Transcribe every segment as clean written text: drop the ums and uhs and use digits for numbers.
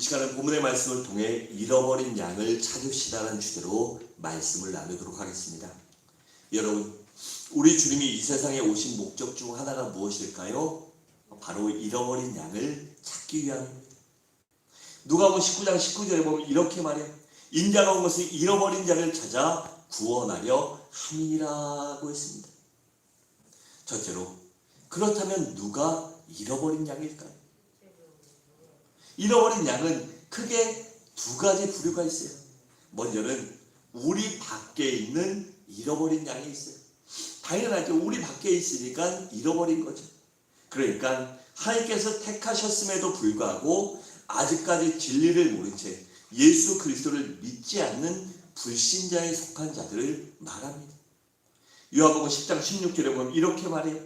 시간은 본문의 말씀을 통해 잃어버린 양을 찾읍시다라는 주제로 말씀을 나누도록 하겠습니다. 여러분, 우리 주님이 이 세상에 오신 목적 중 하나가 무엇일까요? 바로 잃어버린 양을 찾기 위함입니다. 누가복음 19장 19절에 보면 이렇게 말해요. 인자가 온 것은 잃어버린 자를 찾아 구원하려 함이라고 했습니다. 첫째로, 그렇다면 누가 잃어버린 양일까요? 잃어버린 양은 크게 두 가지 부류가 있어요. 먼저는 우리 밖에 있는 잃어버린 양이 있어요. 당연하죠. 우리 밖에 있으니까 잃어버린 거죠. 그러니까 하나님께서 택하셨음에도 불구하고 아직까지 진리를 모른 채 예수 그리스도를 믿지 않는 불신자에 속한 자들을 말합니다. 요한복음 10장 16절에 보면 이렇게 말해요.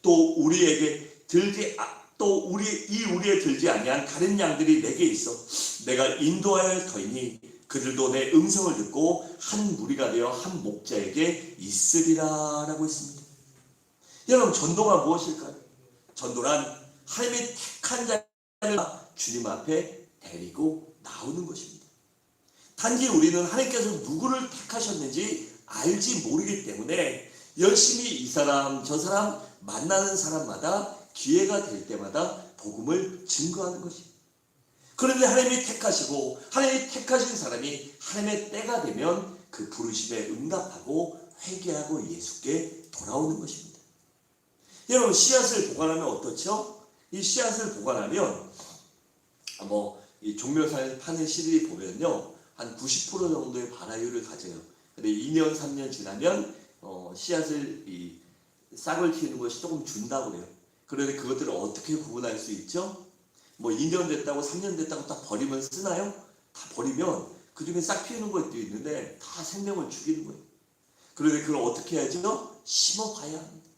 또 우리에 들지 아니한 다른 양들이 내게 있어 내가 인도하여 할 터이니 그들도 내 음성을 듣고 한 무리가 되어 한 목자에게 있으리라 라고 했습니다. 여러분, 전도가 무엇일까요? 전도란 하나님의 택한 자를 주님 앞에 데리고 나오는 것입니다. 단지 우리는 하나님께서 누구를 택하셨는지 알지 모르기 때문에 열심히 이 사람 저 사람 만나는 사람마다 기회가 될 때마다 복음을 증거하는 것입니다. 그런데 하나님이 택하시고 하나님이 택하신 사람이 하나님의 때가 되면 그 부르심에 응답하고 회개하고 예수께 돌아오는 것입니다. 여러분, 씨앗을 보관하면 어떻죠? 이 씨앗을 보관하면 이 종묘사에 파는 씨들이 보면요, 한 90% 정도의 발화율을 가져요. 근데 2년 3년 지나면 씨앗을 싹을 틔우는 것이 조금 준다고 그래요. 그런데 그것들을 어떻게 구분할 수 있죠? 2년 됐다고 3년 됐다고 다 버리면 쓰나요? 다 버리면 그 중에 싹 피우는 것도 있는데 다 생명을 죽이는 거예요. 그런데 그걸 어떻게 해야죠? 심어봐야 합니다.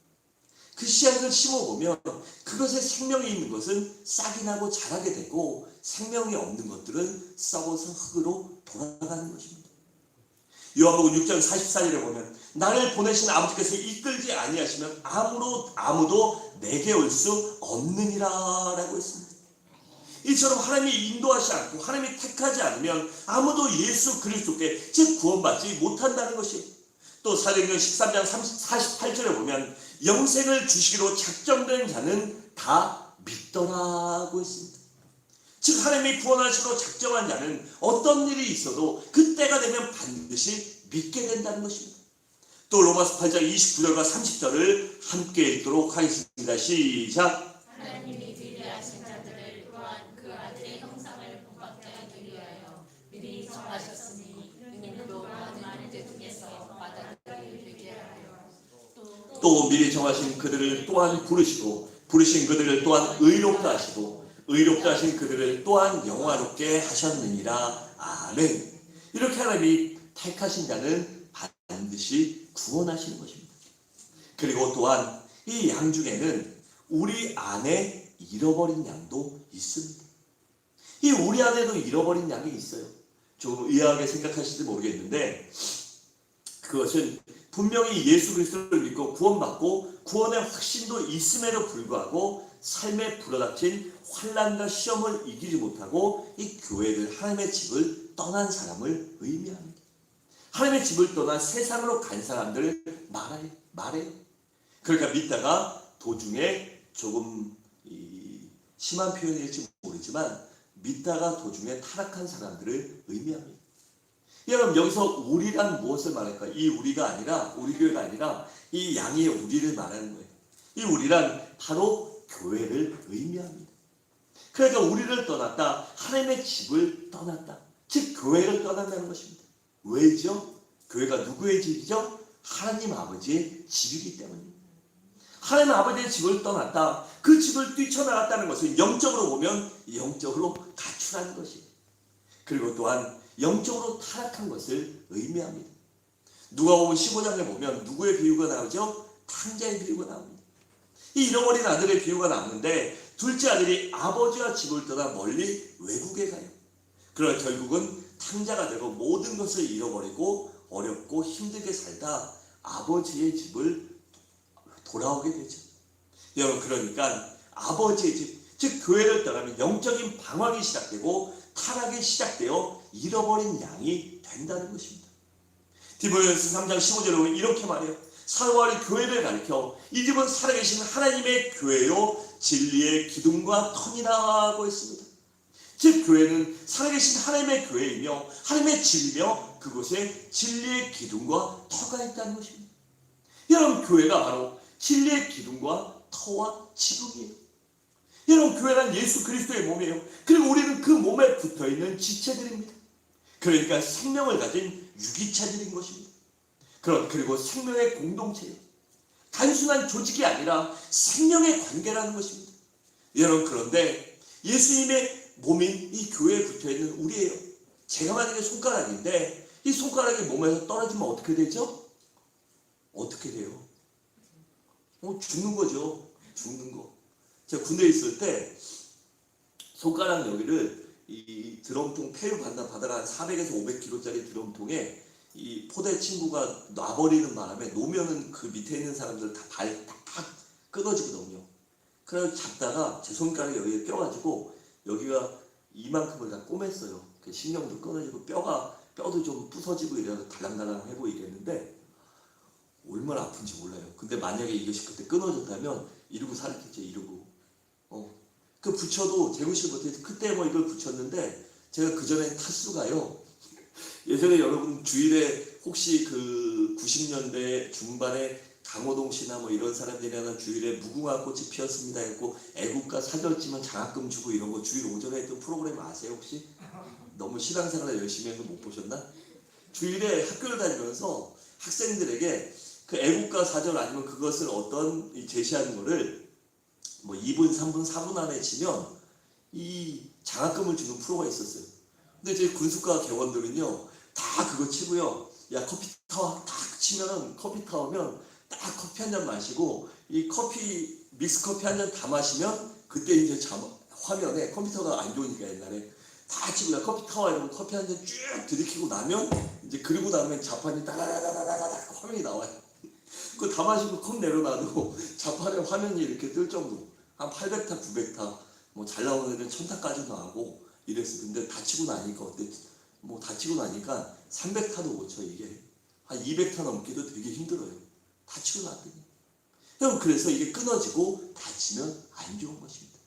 그 씨앗을 심어보면 그것에 생명이 있는 것은 싹이 나고 자라게 되고 생명이 없는 것들은 썩어서 흙으로 돌아가는 것입니다. 요한복음 6장 44절에 보면 나를 보내신 아버지께서 이끌지 아니하시면 아무도 내게 올 수 없느니라 라고 했습니다. 이처럼 하나님이 인도하지 않고 하나님이 택하지 않으면 아무도 예수 그리스도께 즉 구원받지 못한다는 것이에요. 또 사도행전 13장 48절에 보면 영생을 주시기로 작정된 자는 다 믿더라고 했습니다. 즉 하나님이 구원하시기로 작정한 자는 어떤 일이 있어도 그때가 되면 반드시 믿게 된다는 것입니다. 또 로마서 8장 29절과 30절을 함께 읽도록 하겠습니다. 시작. 하나님이 진리하신 자들을 또한 그 아들의 형상을 본받게 하기 위하여 미리 정하셨으니 이는 그로 많은 자 중에서 받아들이게 되게 하여 또 미리 정하신 그들을 또한 부르시고 부르신 그들을 또한 의롭다 하시고 의롭다 하신 그들을 또한 영화롭게 하셨느니라. 아멘. 이렇게 하나님이 택하신 자는 반드시 구원하시는 것입니다. 그리고 또한 이 양 중에는 우리 안에 잃어버린 양도 있습니다. 이 우리 안에도 잃어버린 양이 있어요. 좀 의아하게 생각하실지 모르겠는데 그것은 분명히 예수 그리스도를 믿고 구원받고 구원의 확신도 있음에도 불구하고 삶에 불어닥친 환난과 시험을 이기지 못하고 이 교회를 하나님의 집을 떠난 사람을 의미합니다. 하나님의 집을 떠나 세상으로 간 사람들을 말해요. 그러니까 믿다가 도중에 조금 심한 표현일지 모르지만 믿다가 도중에 타락한 사람들을 의미합니다. 여러분, 여기서 우리란 무엇을 말할까요? 이 우리가 아니라 우리 교회가 아니라 이 양의 우리를 말하는 거예요. 이 우리란 바로 교회를 의미합니다. 그러니까 우리를 떠났다, 하나님의 집을 떠났다, 즉 교회를 떠난다는 것입니다. 왜죠? 교회가 누구의 집이죠? 하나님 아버지의 집이기 때문입니다. 하나님 아버지의 집을 떠났다, 그 집을 뛰쳐나갔다는 것은 영적으로 보면 영적으로 가출한 것이에요. 그리고 또한 영적으로 타락한 것을 의미합니다. 누가복음 15장에 보면 누구의 비유가 나오죠? 탕자의 비유가 나옵니다. 이 잃어버린 아들의 비유가 나오는데 둘째 아들이 아버지와 집을 떠나 멀리 외국에 가요. 그러나 결국은 탕자가 되고 모든 것을 잃어버리고 어렵고 힘들게 살다 아버지의 집을 돌아오게 되죠. 여러분, 그러니까 아버지의 집, 즉 교회를 떠나면 영적인 방황이 시작되고 타락이 시작되어 잃어버린 양이 된다는 것입니다. 디모데전서 3장 15절에 보면 이렇게 말해요. 사도 바울이 교회를 가리켜 이 집은 살아계신 하나님의 교회요 진리의 기둥과 터이라고 했습니다. 즉 교회는 살아계신 하나님의 교회이며 하나님의 집이며 그곳에 진리의 기둥과 터가 있다는 것입니다. 여러분 교회가 바로 진리의 기둥과 터와 지붕이에요. 여러분 교회란 예수 그리스도의 몸이에요. 그리고 우리는 그 몸에 붙어있는 지체들입니다. 그러니까 생명을 가진 유기체들인 것입니다. 그리고 생명의 공동체예요. 단순한 조직이 아니라 생명의 관계라는 것입니다. 여러분 그런데 예수님의 몸인 이 교회에 붙어있는 우리예요. 제가 만약에 손가락인데 이 손가락이 몸에서 떨어지면 어떻게 되죠? 어떻게 돼요? 죽는 거죠. 죽는 거. 제가 군대에 있을 때 손가락 여기를 이 드럼통 폐유 받다가 한 400에서 500kg짜리 드럼통에 이 포대 친구가 놔버리는 바람에 놓으면은 그 밑에 있는 사람들 다 발 딱 끊어지거든요. 그래서 잡다가 제 손가락에 여기에 껴가지고 여기가 이만큼을 다 꼬맸어요. 신경도 끊어지고 뼈도 좀 부서지고 이래서 달랑달랑해 보이게 했는데 얼마나 아픈지 몰라요. 근데 만약에 이것이 그때 끊어졌다면 이러고 살았겠죠. 이러고. 그 붙여도 재구실 못해서 그때 뭐 이걸 붙였는데 제가 그 전에 타수가요. 예전에 여러분 주일에 혹시 그 90년대 중반에 강호동 씨나 뭐 이런 사람들이나 주일에 무궁화 꽃이 피었습니다 했고 애국가 사절지면 장학금 주고 이런 거 주일 오전에 했던 프로그램 아세요 혹시? 너무 신앙생활 열심히 해서 못 보셨나? 주일에 학교를 다니면서 학생들에게 그 애국가 사절 아니면 그것을 어떤 제시하는 거를 뭐 2분, 3분, 4분 안에 치면 이 장학금을 주는 프로가 있었어요. 근데 제 군수과 개원들은요 다 그거 치고요. 야 커피 타워 딱 치면은 커피 타오면 딱 커피 한 잔 마시고 이 커피 믹스 커피 한 잔 다 마시면 그때 이제 화면에 컴퓨터가 안 좋으니까 옛날에 다 치고 야 커피 타워 이러면 커피 한 잔 쭉 들이키고 나면 이제 그리고 나면 자판이 따라라라라라 화면이 나와요. 그거 다 마시고 컵 내려놔도 자판에 화면이 이렇게 뜰 정도. 한 800타, 900타, 뭐 잘 나오는 애들은 1000타까지 나오고 이랬어요. 근데 다치고 나니까 어때? 뭐 다치고 나니까 300타도 못 쳐 이게. 한 200타 넘기도 되게 힘들어요. 다치고 나더니. 여러분 그래서 이게 끊어지고 다치면 안 좋은 것입니다.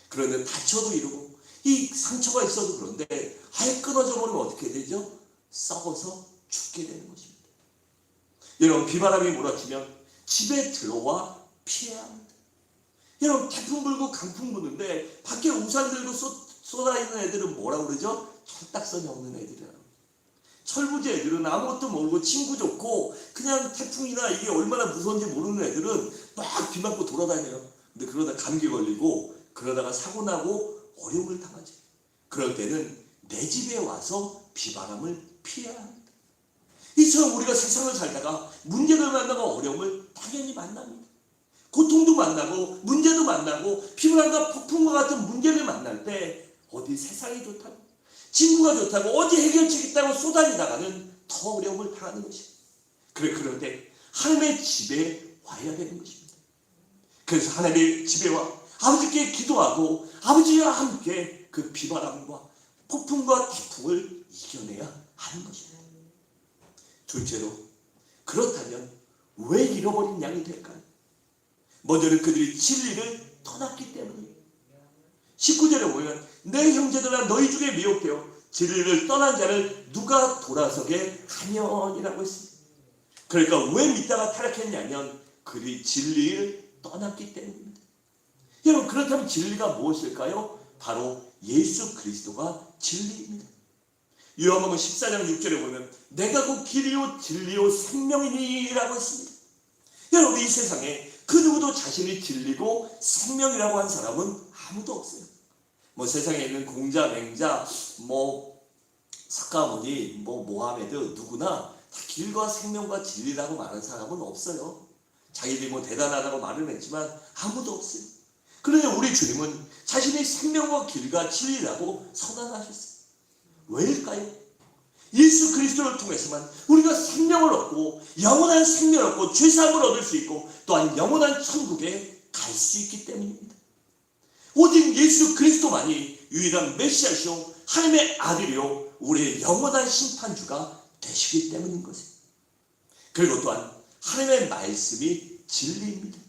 그런데 다쳐도 이러고 이 상처가 있어도 그런데 아예 끊어져 버리면 어떻게 되죠? 썩어서 죽게 되는 것입니다. 여러분 비바람이 몰아치면 집에 들어와 피해야 합니다. 여러분 태풍 불고 강풍 부는데 밖에 우산 들고 쏟아있는 애들은 뭐라고 그러죠? 철딱선이 없는 애들이라고. 철부지 애들은 아무것도 모르고 친구 좋고 그냥 태풍이나 이게 얼마나 무서운지 모르는 애들은 막 비 맞고 돌아다녀요. 근데 그러다 감기 걸리고 그러다가 사고 나고 어려움을 당하지. 그럴 때는 내 집에 와서 비바람을 피해야 합니다. 이처럼 우리가 세상을 살다가 문제를 만나고 어려움을 당연히 만납니다. 고통도 만나고 문제도 만나고 피곤함과 폭풍과 같은 문제를 만날 때 어디 세상이 좋다고 친구가 좋다고 어디 해결책 있다고 쏘다니다가는 더 어려움을 당하는 것입니다. 그런데 하나님의 집에 와야 되는 것입니다. 그래서 하나님의 집에 와 아버지께 기도하고 아버지와 함께 그 비바람과 폭풍과 태풍을 이겨내야 하는 것입니다. 둘째로 그렇다면 왜 잃어버린 양이 될까요? 먼저는 그들이 진리를 떠났기 때문입니다. 19절에 보면 내 형제들아 너희 중에 미혹되어 진리를 떠난 자를 누가 돌아서게 하면이라고 했습니다. 그러니까 왜 믿다가 타락했냐면 그들이 진리를 떠났기 때문입니다. 여러분 그렇다면 진리가 무엇일까요? 바로 예수 그리스도가 진리입니다. 요한복음 14장 6절에 보면 내가 곧 길이요 진리요 생명이니라고 했습니다. 여러분 이 세상에 그 누구도 자신이 진리고 생명이라고 한 사람은 아무도 없어요. 뭐 세상에 있는 공자, 맹자, 뭐 석가모니, 뭐 모하메드 누구나 다 길과 생명과 진리라고 말하는 사람은 없어요. 자기들이 뭐 대단하다고 말은 했지만 아무도 없어요. 그러나 우리 주님은 자신의 생명과 길과 진리라고 선언하셨어요. 왜일까요? 예수 그리스도를 통해서만 우리가 생명을 얻고 영원한 생명을 얻고 죄사함을 얻을 수 있고 또한 영원한 천국에 갈 수 있기 때문입니다. 오직 예수 그리스도만이 유일한 메시아시오 하나님의 아들이요 우리의 영원한 심판주가 되시기 때문인 것입니다. 그리고 또한 하나님의 말씀이 진리입니다.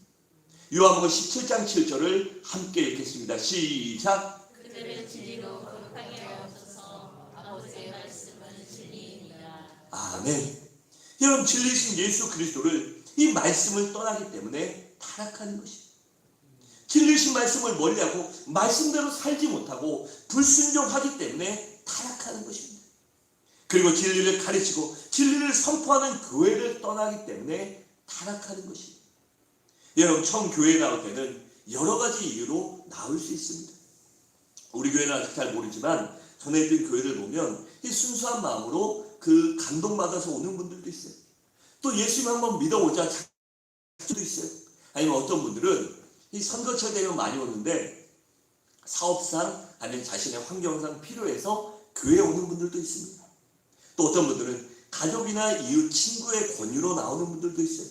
요한복음 17장 7절을 함께 읽겠습니다. 시작. 그들을 진리로 거룩하게 하옵소서. 아버지의 말씀은 진리이니라. 아멘. 여러분, 진리이신 예수 그리스도를 이 말씀을 떠나기 때문에 타락하는 것입니다. 진리이신 말씀을 멀리하고 말씀대로 살지 못하고 불순종하기 때문에 타락하는 것입니다. 그리고 진리를 가르치고 진리를 선포하는 교회를 떠나기 때문에 타락하는 것입니다. 여러분, 처음 교회에 나올 때는 여러 가지 이유로 나올 수 있습니다. 우리 교회는 아직 잘 모르지만 전에 있던 교회를 보면 이 순수한 마음으로 그 감동받아서 오는 분들도 있어요. 또 예수님 한번 믿어보자 자도 있어요. 아니면 어떤 분들은 이 선거철 되면 많이 오는데 사업상 아니면 자신의 환경상 필요해서 교회에 오는 분들도 있습니다. 또 어떤 분들은 가족이나 이웃 친구의 권유로 나오는 분들도 있어요.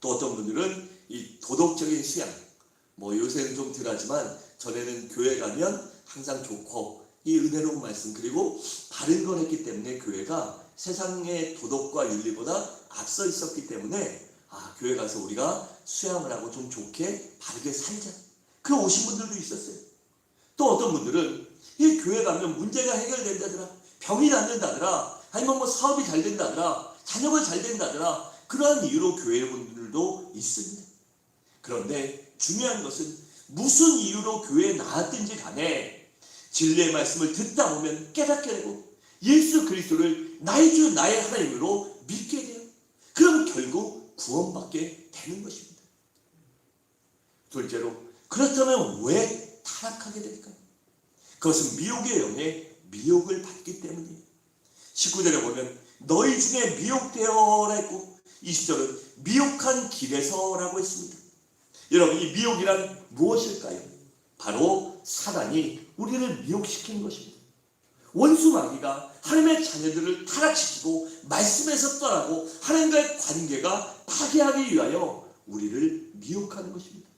또 어떤 분들은 이 도덕적인 수양, 뭐 요새는 좀 덜하지만 전에는 교회 가면 항상 좋고 이 은혜로운 말씀 그리고 바른 걸 했기 때문에 교회가 세상의 도덕과 윤리보다 앞서 있었기 때문에 교회 가서 우리가 수양을 하고 좀 좋게 바르게 살자. 그 오신 분들도 있었어요. 또 어떤 분들은 이 교회 가면 문제가 해결된다더라, 병이 낫는다더라, 아니면 뭐 사업이 잘 된다더라, 자녀가 잘 된다더라, 그러한 이유로 교회 분들도 있습니다. 그런데 중요한 것은 무슨 이유로 교회에 나왔든지 간에 진리의 말씀을 듣다 보면 깨닫게 되고 예수 그리스도를 나의 주 나의 하나님으로 믿게 돼요. 그럼 결국 구원받게 되는 것입니다. 둘째로, 그렇다면 왜 타락하게 될까요? 그것은 미혹의 영에 미혹을 받기 때문이에요. 19절에 보면 너희 중에 미혹되어라 했고 20절은 미혹한 길에서라고 했습니다. 여러분, 이 미혹이란 무엇일까요? 바로 사단이 우리를 미혹시키는 것입니다. 원수 마귀가 하나님의 자녀들을 타락시키고 말씀에서 떠나고 하나님과의 관계가 파괴하기 위하여 우리를 미혹하는 것입니다.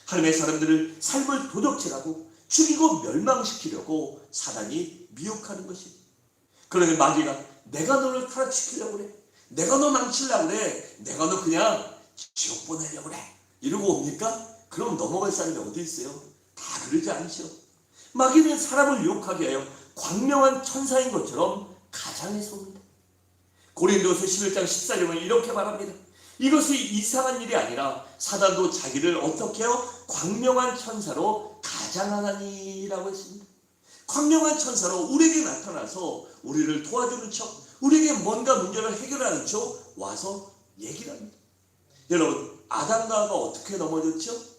하나님의 사람들을 삶을 도덕질하고 죽이고 멸망시키려고 사단이 미혹하는 것입니다. 그러면 마귀가 내가 너를 타락시키려고 그래, 내가 너 망치려고 그래, 내가 너 그냥 지옥 보내려고 그래 이러고 옵니까? 그럼 넘어갈 사람이 어디 있어요? 다 그러지 않죠. 마귀는 사람을 유혹하게 하여 광명한 천사인 것처럼 가장해서 옵니다. 고린도서 11장 14절에 보면 이렇게 말합니다. 이것이 이상한 일이 아니라 사단도 자기를 어떻게 해요? 광명한 천사로 가장하나니라고 했습니다. 광명한 천사로 우리에게 나타나서 우리를 도와주는 척, 우리에게 뭔가 문제를 해결하는 척 와서 얘기를 합니다. 여러분, 아담과 하와가 어떻게 넘어졌죠?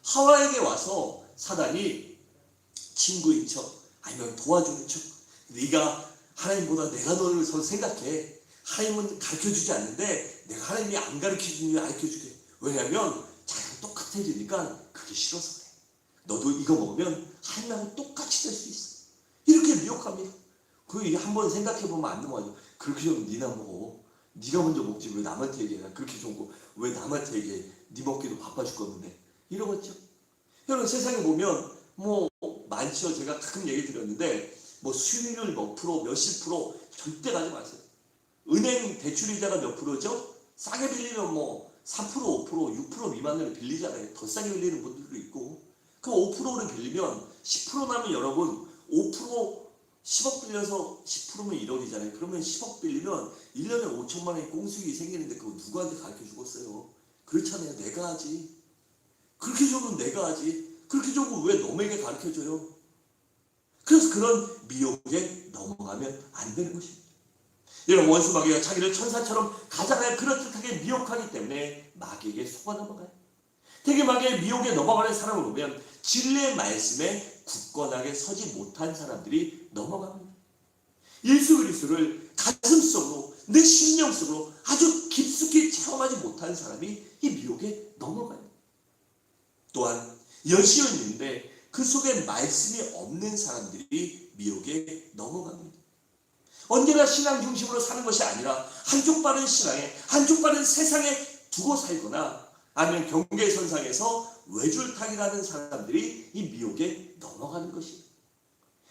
하와에게 와서 사단이 친구인 척 아니면 도와주는 척, 네가 하나님보다 내가 너를 더 생각해, 하나님은 가르쳐주지 않는데 내가 하나님이 안 가르쳐주니 가르쳐주게, 왜냐하면 자기랑 똑같아지니까 그게 싫어서 그래, 너도 이거 먹으면 하나님하고 똑같이 될 수 있어, 이렇게 미혹합니다. 그 한번 생각해보면 안 넘어가죠. 그렇게 좀 니나 먹어, 네가 먼저 먹지 왜 남한테 얘기해, 그렇게 좋은 거 왜 남한테 얘기해, 네 먹기도 바빠 죽겠는데, 이러겠죠. 여러분, 세상에 보면 뭐 많죠. 제가 가끔 얘기 드렸는데 뭐 수익률 몇 프로 몇십 프로 절대 가지 마세요. 은행 대출이자가 몇 프로죠? 싸게 빌리면 뭐 4%, 5%, 6% 미만으로 빌리잖아요. 더 싸게 빌리는 분들도 있고, 그 5%를 빌리면 10% 나면 여러분 5% 10억 빌려서 10%면 1억이잖아요. 그러면 10억 빌리면 1년에 5천만 원의 공수익이 생기는데 그거 누구한테 가르쳐 주겠어요? 그렇잖아요. 내가 하지. 그렇게 좋으면 내가 하지. 그렇게 좋으면 왜 너에게 가르쳐줘요? 그래서 그런 미혹에 넘어가면 안 되는 것입니다. 여러분, 원수 마귀가 자기를 천사처럼 가장하여 그럴듯하게 미혹하기 때문에 마귀에게 속아 넘어가요. 되게 마귀의 미혹에 넘어가는 사람을 보면 진리의 말씀에 굳건하게 서지 못한 사람들이 넘어갑니다. 예수 그리스도를 가슴속으로 내 심령 속으로 아주 깊숙이 체험하지 못한 사람이 이 미혹에 넘어가요. 또한 여시은 있는데 그 속에 말씀이 없는 사람들이 미혹에 넘어갑니다. 언제나 신앙 중심으로 사는 것이 아니라 한쪽 발은 신앙에 한쪽 발은 세상에 두고 살거나 아니면 경계선상에서 외줄타기라는 사람들이 이 미혹에 넘어가는 것입니다.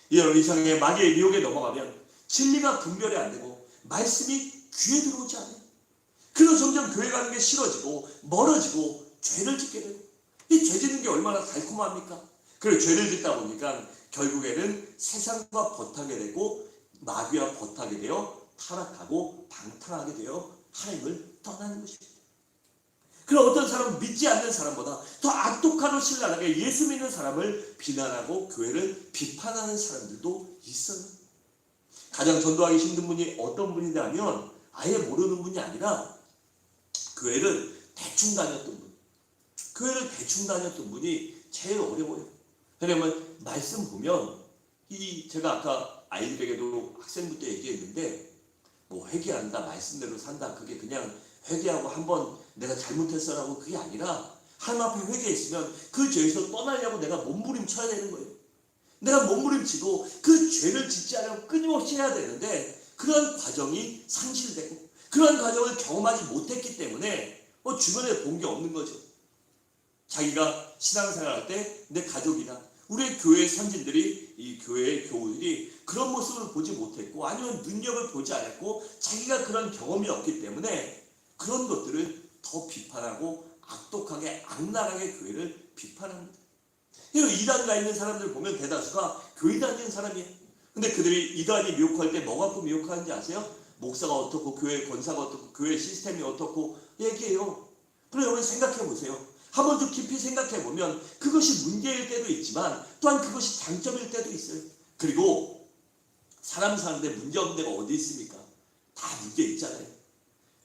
이런 이상의 마귀의 미혹에 넘어가면 진리가 분별이 안 되고 말씀이 귀에 들어오지 않아요. 그래서 점점 교회 가는 게 싫어지고 멀어지고 죄를 짓게 되고, 이 죄 짓는 게 얼마나 달콤합니까? 그리고 죄를 짓다 보니까 결국에는 세상과 버타게 되고 마귀와 버타게 되어 타락하고 방탕하게 되어 하나님을 떠나는 것입니다. 그럼 어떤 사람은 믿지 않는 사람보다 더 악독하고 신랄하게 예수 믿는 사람을 비난하고 교회를 비판하는 사람들도 있어요. 가장 전도하기 힘든 분이 어떤 분이냐면 아예 모르는 분이 아니라 교회를 대충 다녔던 분. 교회를 대충 다녔던 분이 제일 어려워요. 왜냐면 말씀 보면 제가 아까 아이들에게도 학생부 때 얘기했는데 뭐 회개한다, 말씀대로 산다, 그게 그냥 회개하고 한번 내가 잘못했어라고 그게 아니라 하나님 앞에 회개했으면 그 죄에서 떠나려고 내가 몸부림쳐야 되는 거예요. 내가 몸부림치고 그 죄를 짓지 않으려고 끊임없이 해야 되는데 그런 과정이 상실되고 그런 과정을 경험하지 못했기 때문에 주변에 본 게 없는 거죠. 자기가 신앙생활할 때 내 가족이나 우리 교회 선진들이, 이 교회의 교우들이 그런 모습을 보지 못했고 아니면 능력을 보지 않았고 자기가 그런 경험이 없기 때문에 그런 것들을 더 비판하고 악독하게 악랄하게 교회를 비판합니다. 이단 가 있는 사람들 보면 대다수가 교회 다니는 사람이에요. 근데 그들이 이단이 미혹할 때 뭐 갖고 미혹하는지 아세요? 목사가 어떻고 교회 권사가 어떻고 교회 시스템이 어떻고 얘기해요. 그럼 여러분 생각해 보세요. 한 번 더 깊이 생각해 보면 그것이 문제일 때도 있지만 또한 그것이 장점일 때도 있어요. 그리고 사람 사는데 문제 없는 데가 어디 있습니까? 다 문제 있잖아요.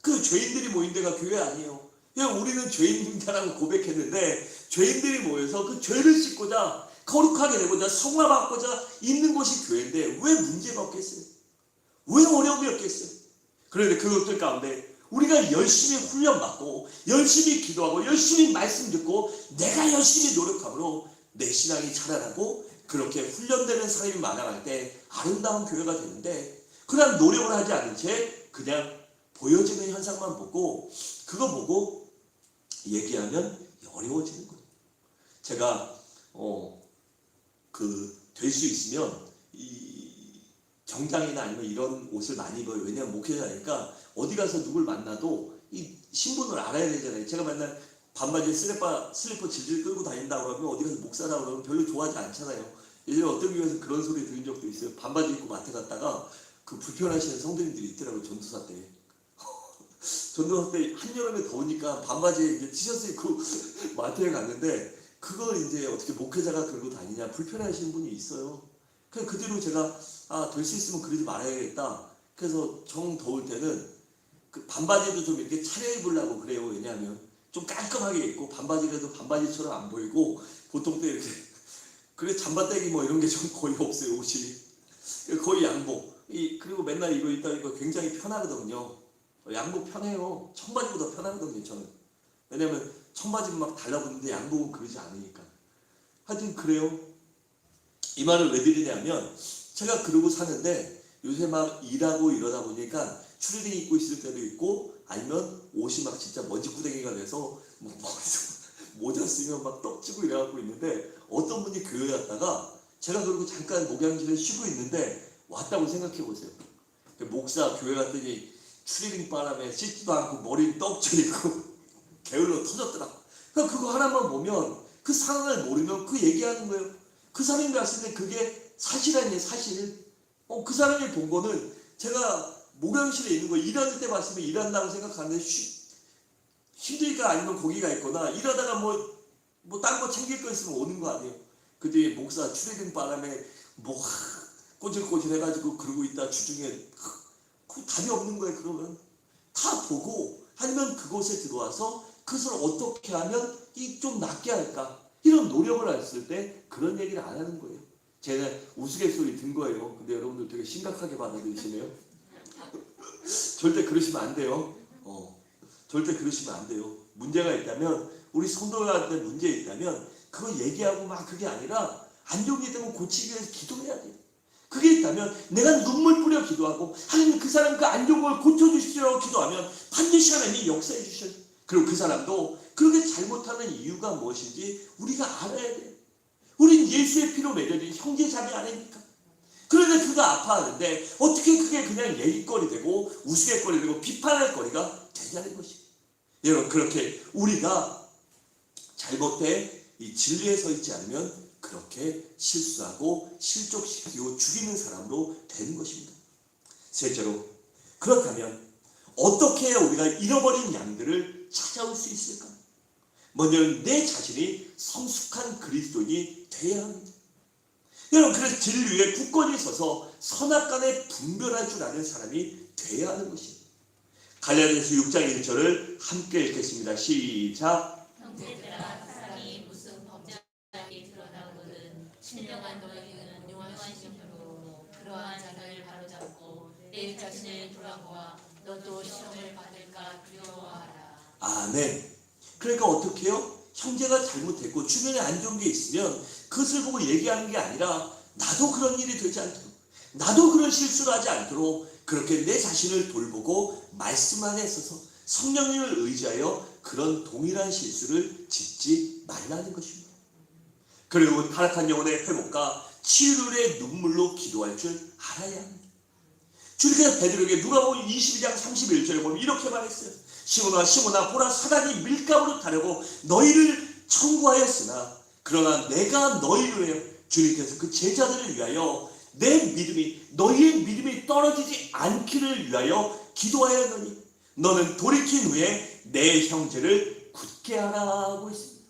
그 죄인들이 모인 데가 교회 아니에요. 우리는 죄인이다라고 고백했는데 죄인들이 모여서 그 죄를 씻고자 거룩하게 되고자 성화받고자 있는 곳이 교회인데 왜 문제가 없겠어요? 왜 어려움이 없겠어요? 그런데 그것들 가운데 우리가 열심히 훈련받고 열심히 기도하고 열심히 말씀 듣고 내가 열심히 노력함으로 내 신앙이 자라나고 그렇게 훈련되는 사람이 많아갈 때 아름다운 교회가 되는데 그런 노력을 하지 않은 채 그냥 보여지는 현상만 보고 그거 보고 얘기하면 어려워지는 거예요. 제가 될 수 있으면 이 정장이나 아니면 이런 옷을 많이 입어요. 왜냐하면 목회자니까 어디 가서 누굴 만나도 이 신분을 알아야 되잖아요. 제가 맨날 반바지에 슬리퍼 질질 끌고 다닌다고 그러면 어디 가서 목사라고 그러면 별로 좋아하지 않잖아요. 예전에 어떤 교회에서 그런 소리 들은 적도 있어요. 반바지 입고 마트 갔다가 그 불편하시는 성도님들이 있더라고요. 전도사 때. 전도사 때 한여름에 더우니까 반바지에 이제 티셔츠 입고 마트에 갔는데 그걸 이제 어떻게 목회자가 그러고 다니냐 불편해하시는 분이 있어요. 그래서 그 뒤로 제가 될 수 있으면 그러지 말아야겠다. 그래서 정 더울 때는 그 반바지도 좀 이렇게 차려입으려고 그래요. 왜냐하면 좀 깔끔하게 입고 반바지라도 반바지처럼 안 보이고 보통 때 이렇게 그래 잠바떼기 뭐 이런 게 좀 거의 없어요. 옷이 거의 양복. 그리고 맨날 이거 입다 이거 굉장히 편하거든요. 양복 편해요. 청바지보다 편하거든요. 저는. 왜냐면 청바지는 막 달라붙는데 양복은 그러지 않으니까. 하여튼 그래요. 이 말을 왜 드리냐면 제가 그러고 사는데 요새 막 일하고 이러다 보니까 추리닝 입고 있을 때도 있고 아니면 옷이 막 진짜 먼지구덩이가 돼서 뭐 모자 쓰면 막 떡지고 이래갖고 있는데 어떤 분이 교회 왔다가 제가 그러고 잠깐 목양실에 쉬고 있는데 왔다고 생각해 보세요. 목사 교회 갔더니 추리닝 바람에 씻지도 않고 머리 떡져 있고 게을러 터졌더라. 그러니까 그거 하나만 보면 그 상황을 모르면 그 얘기하는 거예요. 그 사람이 봤을 때 그게 사실 아니에요. 사실. 그 사람이 본 거는 제가 목양실에 있는 거 일할 때 봤으면 일한다고 생각하는데 힘드니까 아니면 거기가 있거나 일하다가 뭐 딴 거 챙길 거 있으면 오는 거 아니에요. 근데 목사 추리닝 바람에 뭐 꼬질꼬질 해가지고 그러고 있다 주중에 그 답이 없는 거예요. 그러면 다 보고 아니면 그곳에 들어와서 그것을 어떻게 하면 좀 낫게 할까 이런 노력을 했을 때 그런 얘기를 안 하는 거예요. 제가 우스갯소리 든 거예요. 근데 여러분들 되게 심각하게 받아들이시네요. 절대 그러시면 안 돼요. 절대 그러시면 안 돼요. 문제가 있다면 우리 성도한테 문제 있다면 그거 얘기하고 막 그게 아니라 안 좋은 게 되면 고치기 위해서 기도해야 돼요. 그게 있다면 내가 눈물 뿌려 기도하고 하나님 그 사람 그 안 좋은 걸 고쳐주시라고 기도하면 반드시 하나님이 역사해 주셔요. 그리고 그 사람도 그렇게 잘못하는 이유가 무엇인지 우리가 알아야 돼요. 우린 예수의 피로 맺어진 형제자매 아닙니까? 그런데 그가 아파하는데 어떻게 그게 그냥 얘기거리 되고 우스갯거리 되고 비판할 거리가 되냐는 것이. 여러분, 그렇게 우리가 잘못된 이 진리에 서 있지 않으면 그렇게 실수하고 실족시키고 죽이는 사람으로 되는 것입니다. 셋째로, 그렇다면 어떻게 해야 우리가 잃어버린 양들을 찾아올 수 있을까? 먼저는 내 자신이 성숙한 그리스도인이 되어야 합니다. 여러분, 그래서 진리 위에 굳건히 서서 선악간에 분별할 줄 아는 사람이 되어야 하는 것입니다. 갈라디아서 6장 1절을 함께 읽겠습니다. 시작. 형제들아, 사랑이 무슨 범죄하게 드러나거든 신령한 너희는 용한 심령으로 그러한 자들을 바로잡고 내 자신을 돌아보아 너도 시험을 받을까 두려워하라. 아멘. 그러니까 어떻게 해요? 형제가 잘못했고 주변에 안 좋은 게 있으면 그것을 보고 얘기하는 게 아니라 나도 그런 일이 되지 않도록, 나도 그런 실수를 하지 않도록 그렇게 내 자신을 돌보고 말씀 안에 있어서 성령님을 의지하여 그런 동일한 실수를 짓지 말라는 것입니다. 그리고 타락한 영혼의 회복과 치유의 눈물로 기도할 줄 알아야 합니다. 주님께서 베드로에게 누가복음 22장 31절에 보면 이렇게 말했어요. 시몬아 시몬아 보라, 사단이 밀가부로 타려고 너희를 청구하였으나 그러나 내가 너희를 위하여, 주님께서 그 제자들을 위하여 내 믿음이, 너희의 믿음이 떨어지지 않기를 위하여 기도하였느니 너는 돌이킨 후에 내 형제를 굳게 하라고 했습니다.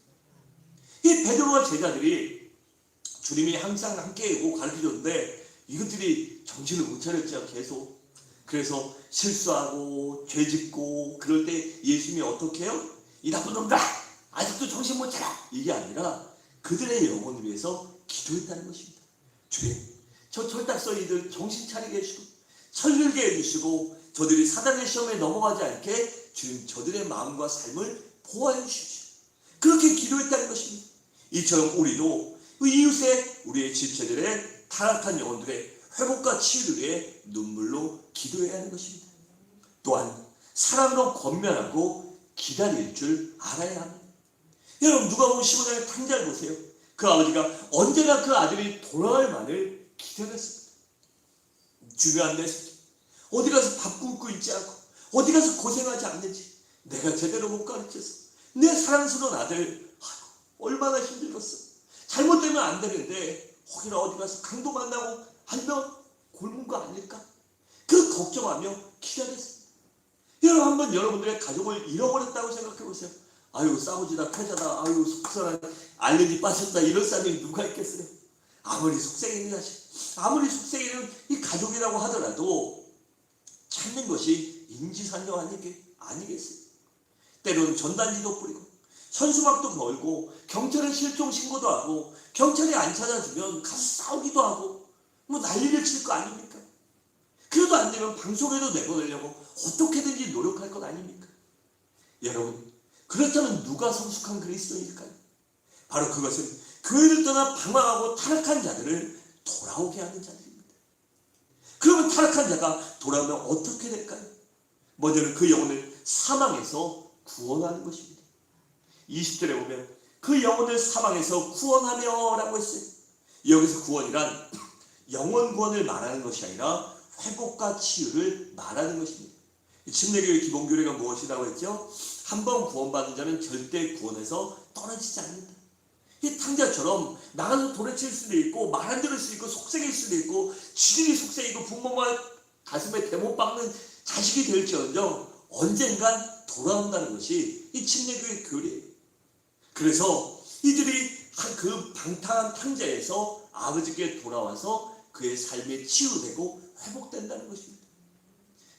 이 베드로와 제자들이 주님이 항상 함께하고 가르쳐줬는데 이것들이 정신을 못 차렸죠. 계속. 그래서 실수하고 죄짓고 그럴 때 예수님이 어떻게 해요? 이 나쁜 놈들아, 아직도 정신 못 차려, 이게 아니라 그들의 영혼을 위해서 기도했다는 것입니다. 주님, 저 철딱서이들 정신 차리게 해주시고 철들게 해주시고 저들이 사단의 시험에 넘어가지 않게 주님 저들의 마음과 삶을 보호해 주십시오. 그렇게 기도했다는 것입니다. 이처럼 우리도 그 이웃의 우리의 지체들의 타락한 영혼들의 회복과 치유를 위해 눈물로 기도해야 하는 것입니다. 또한 사랑으로 권면하고 기다릴 줄 알아야 합니다. 여러분, 누가복음 15장의 탕자를 보세요. 그 아버지가 언제나 그 아들이 돌아올 만을 기다렸습니다. 중요한 내 새끼, 어디 가서 밥 굶고 있지 않고 어디 가서 고생하지 않는지 내가 제대로 못 가르쳐서 내 사랑스러운 아들 얼마나 힘들었어. 잘못되면 안 되는데 혹이나 어디 가서 강도 만나고 한명 굶은 거 아닐까? 그 걱정하며 기다렸습니다. 여러분, 한번 여러분들의 가족을 잃어버렸다고 생각해 보세요. 아유, 싸우지다 패자다, 아유 속상한 알레르기 빠졌다, 이런 사람이 누가 있겠어요? 아무리 속생이는 자식, 아무리 속생이는 이 가족이라고 하더라도 찾는 것이 인지상정 아니겠어요? 때로는 전단지도 뿌리고 현수막도 걸고 경찰에 실종 신고도 하고 경찰이 안 찾아주면 가서 싸우기도 하고 뭐 난리를 칠 거 아닙니까? 그래도 안 되면 방송에도 내보내려고 어떻게든지 노력할 것 아닙니까? 여러분, 그렇다면 누가 성숙한 그리스도인일까요? 바로 그것은 교회를 떠나 방황하고 타락한 자들을 돌아오게 하는 자들입니다. 그러면 타락한 자가 돌아오면 어떻게 될까요? 먼저는 그 영혼을 사망에서 구원하는 것입니다. 20절에 보면 그 영혼을 사망에서 구원하며 라고 했어요. 여기서 구원이란 영혼 구원을 말하는 것이 아니라 회복과 치유를 말하는 것입니다. 침례교회 기본교리가 무엇이라고 했죠? 한번 구원받은 자는 절대 구원에서 떨어지지 않는다. 이 탕자처럼 나가서 돌에 칠 수도 있고 말 안 들을 수도 있고 속생일 수도 있고 지들이 속생이고 부모가 가슴에 대못 박는 자식이 될지언정 언젠간 돌아온다는 것이 이 침례교회 교리예요. 그래서 이들이 그 방탕한 탕자에서 아버지께 돌아와서 그의 삶이 치유되고 회복된다는 것입니다.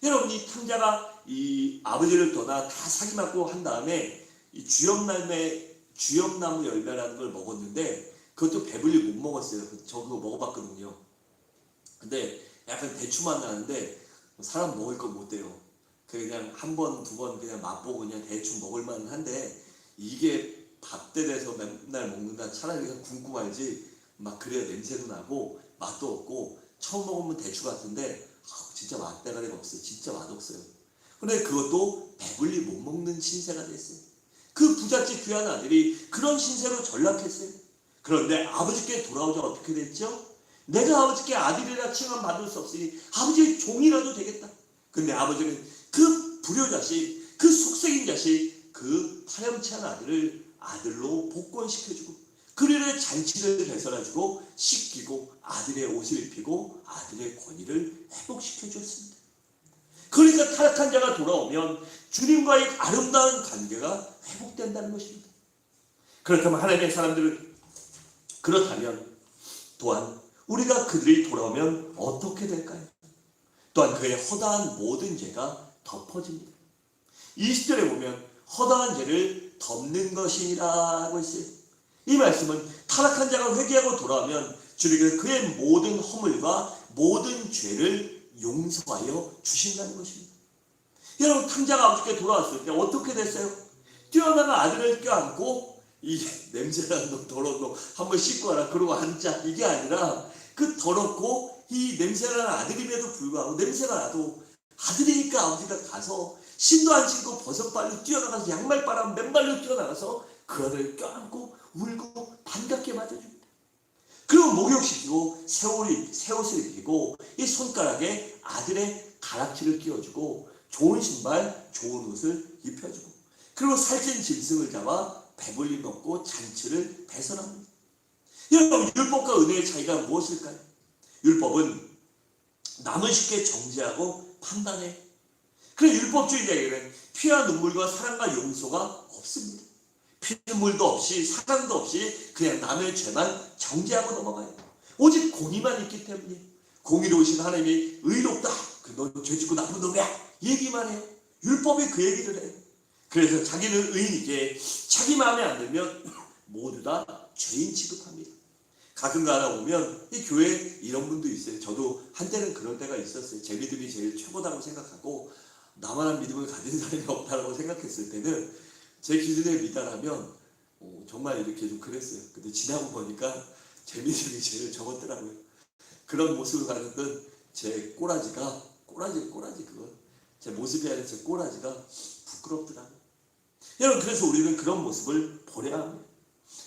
여러분, 이 탕자가 이 아버지를 떠나 다 사기맞고 한 다음에 이 주염나무 열매라는 걸 먹었는데 그것도 배불리 못 먹었어요. 저 그거 먹어봤거든요. 근데 약간 대추맛 나는데 사람 먹을 거 못 돼요. 그냥 한 번, 두 번 그냥 맛보고 그냥 대충 먹을만 한데 이게 밥대에서 맨날 먹는다 차라리 그냥 굶고 말지 막 그래야 냄새도 나고 맛도 없고 처음 먹으면 대추 같은데 진짜 맛대가리가 없어요. 진짜 맛없어요. 근데 그것도 배불리 못 먹는 신세가 됐어요. 그 부잣집 귀한 아들이 그런 신세로 전락했어요. 그런데 아버지께 돌아오자 어떻게 됐죠? 내가 아버지께 아들이라 칭함받을 수 없으니 아버지의 종이라도 되겠다. 근데 아버지는 그 불효자식, 그 속색인 자식, 그 파렴치한 아들을 아들로 복권시켜주고 그들의 잔치를 배설해주고 씻기고 아들의 옷을 입히고 아들의 권위를 회복시켜 주었습니다. 그러니까 타락한 자가 돌아오면 주님과의 아름다운 관계가 회복된다는 것입니다. 그렇다면 하나님의 사람들은 그렇다면 또한 우리가 그들이 돌아오면 어떻게 될까요? 또한 그의 허다한 모든 죄가 덮어집니다. 20절에 보면 허다한 죄를 덮는 것이라고 했어요. 이 말씀은 타락한 자가 회개하고 돌아오면 주님께서 그의 모든 허물과 모든 죄를 용서하여 주신다는 것입니다. 여러분, 탕자가 아버지께 돌아왔을 때 어떻게 됐어요? 뛰어나는 아들을 껴안고 이 냄새나는 놈, 더러운 놈 한번 씻고 와라 그러고 앉자, 이게 아니라 그 더럽고 이 냄새나는 아들임에도 불구하고 냄새가 나도 아들이니까 아버지가 가서 신도 안 신고 버섯발로 뛰어나가서 양말바람 맨발로 뛰어나가서 그 아들을 껴안고 울고 반갑게 맞아줍니다. 그리고 목욕시키고 새 옷을 입히고 이 손가락에 아들의 가락지를 끼워주고 좋은 신발, 좋은 옷을 입혀주고 그리고 살찐 짐승을 잡아 배불리 먹고 잔치를 배설합니다. 여러분, 율법과 은혜의 차이가 무엇일까요? 율법은 남을 쉽게 정죄하고 판단해. 그래, 율법주의자에게는 피와 눈물과 사랑과 용서가 없습니다. 피눈물도 없이 사랑도 없이 그냥 남의 죄만 정죄하고 넘어가요. 오직 공의만 있기 때문에 공의로우신 하나님이 의롭다, 너 죄짓고 나쁜 놈이야 얘기만 해요. 율법이 그 얘기를 해요. 그래서 자기는 의인이기에 자기 마음에 안 들면 모두 다 죄인 취급합니다. 가끔가다 보면 이 교회에 이런 분도 있어요. 저도 한때는 그런 때가 있었어요. 제 믿음이 제일 최고다고 생각하고 나만한 믿음을 가진 사람이 없다고 생각했을 때는 제 기준에 미달하면 정말 이렇게 좀 그랬어요. 근데 지나고 보니까 제 믿음이 제일 적었더라고요. 그런 모습을 가졌던 제 꼬라지가 꼬라지 그거 제 모습이 아니라 제 꼬라지가 부끄럽더라고요. 여러분, 그래서 우리는 그런 모습을 버려야 합니다.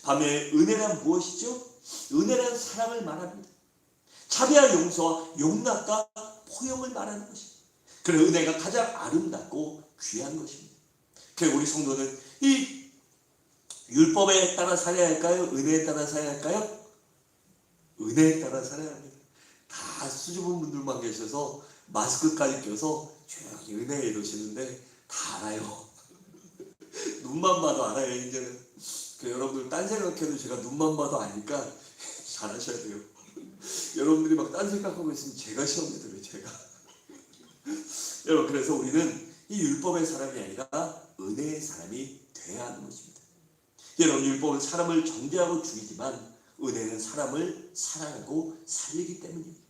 밤에 은혜란 무엇이죠? 은혜란 사랑을 말합니다. 자비와 용서와 용납과 포용을 말하는 것입니다. 그래서 은혜가 가장 아름답고 귀한 것입니다. 그래서 우리 성도는 이 율법에 따라 살아야 할까요? 은혜에 따라 살아야 할까요? 은혜에 따라 살아야 합니다. 다 수줍은 분들만 계셔서 마스크까지 껴서 조용히 은혜에 이러시는데 다 알아요. 눈만 봐도 알아요. 이제는 여러분들 딴 생각해도 제가 눈만 봐도 아니까 잘하셔야 돼요. 여러분들이 막 딴 생각하고 있으면 제가 시험에 들어요. 제가. 여러분, 그래서 우리는 이 율법의 사람이 아니라 은혜의 사람이 돼야 하는 것입니다. 여러분, 율법은 사람을 정죄하고 죽이지만 은혜는 사람을 사랑하고 살리기 때문입니다.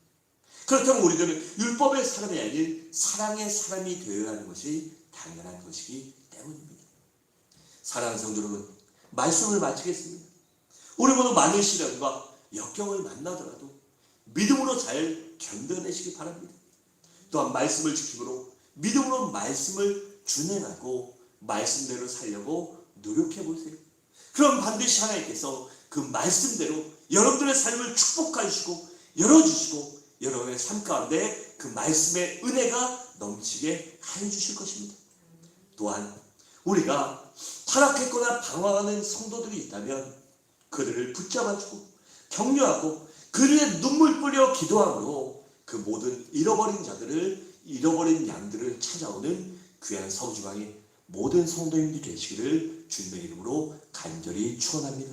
그렇다면 우리들은 율법의 사람이 아닌 사랑의 사람이 되어야 하는 것이 당연한 것이기 때문입니다. 사랑하는 성도 여러분, 말씀을 마치겠습니다. 우리 모두 많은 시련과 역경을 만나더라도 믿음으로 잘 견뎌내시기 바랍니다. 또한 말씀을 지킴으로 믿음으로 말씀을 준행하고 말씀대로 살려고 노력해 보세요. 그럼 반드시 하나님께서 그 말씀대로 여러분들의 삶을 축복하시고 열어주시고 여러분의 삶 가운데 그 말씀의 은혜가 넘치게 하여 주실 것입니다. 또한 우리가 타락했거나 방황하는 성도들이 있다면 그들을 붙잡아주고 격려하고 그들의 눈물 뿌려 기도함으로 그 모든 잃어버린 양들을 찾아오는 귀한 서주방의 모든 성도님들이 되시기를 주님의 이름으로 간절히 축원합니다.